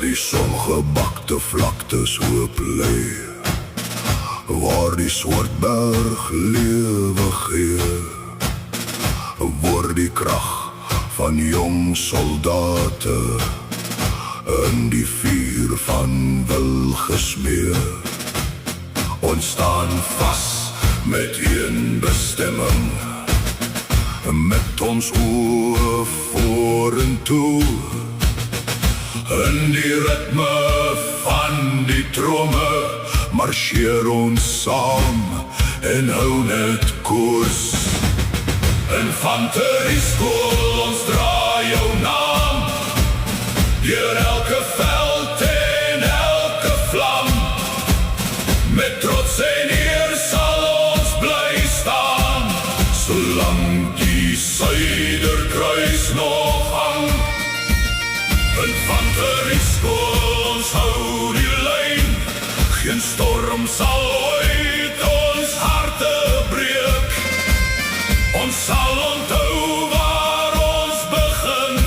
die songebakte vlaktes hoop lê, waar die Swartberg lewe gee, word die krag van jong soldate in die vuur van wil gesmeer. Ons staan vas met een bestemming, met ons oë vorentoe, in die ritme van die tromme marcheer ons saam en hou net koers. Infanterieskool, ons draai jou naam, deur elke veld en elke vlam. Met trots en eer sal ons bly staan, solang die Suiderkruis nog hang. Infanterieskool, ons hou die lyn, geen storm sal ooit ons harte breek. Ons sal onthou waar ons begin,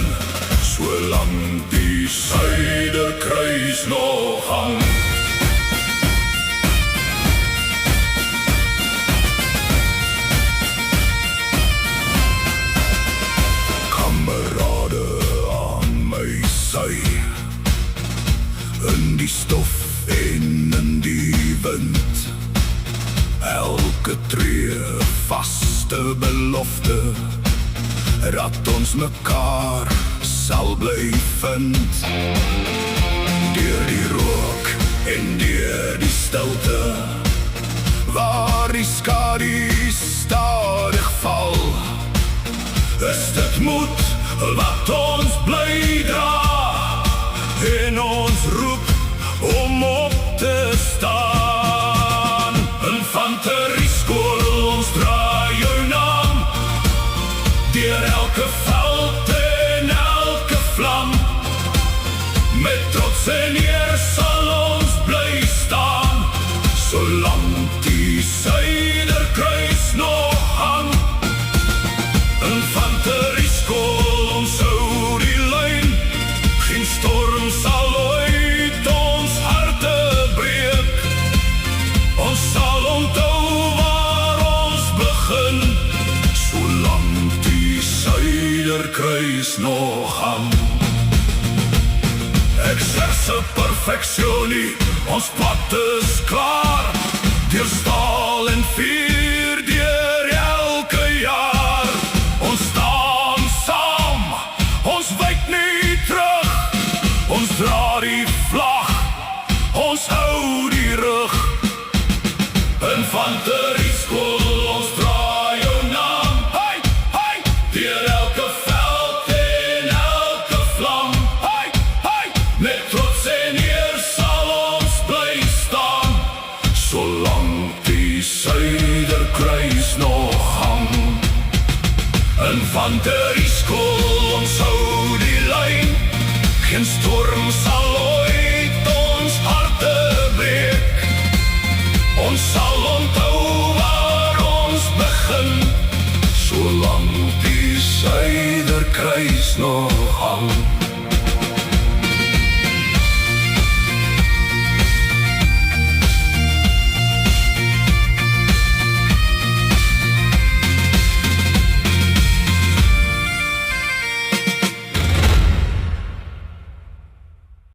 solang die Suiderkruis nog hang. Kamerade aan my sy, in die stof en in die wind, elke tree vaste belofte, dat ons mekaar sal bly vind. Deur die rook en deur die stilte, waar die skadu stadig val, is dit moed wat ons bly dra, en ons roep om op te staan. Infanterieskool, ons draai jou naam, deur elke veld en elke vlam. Met trots en eer sal ons bly staan, solang die Suiderkruis nog hang. Infanterieskool, ons hou die lyn, geen storm sal ooit ons harte breek. Ons sal onthou waar ons begin, solang die Suiderkruis nog hang. Exerse perfectionie, ons pad is klaar, deur staal en vuur, deur elke jaar. Ons staan saam, ons wyk nie terug, ons dra die vlag, ons hou die rug. Infanterieskool, ons draai jou naam, hey, hey, deur elke veld en elke vlam. Hey, hey, met trots en eer sal ons bly staan, solang die Suiderkruis nog hang. Infanterieskool, ons hou die lyn, geen storm sal ooit ons harte breek. Ons sal onthou waar ons begin, solang die Suiderkruis nog hang.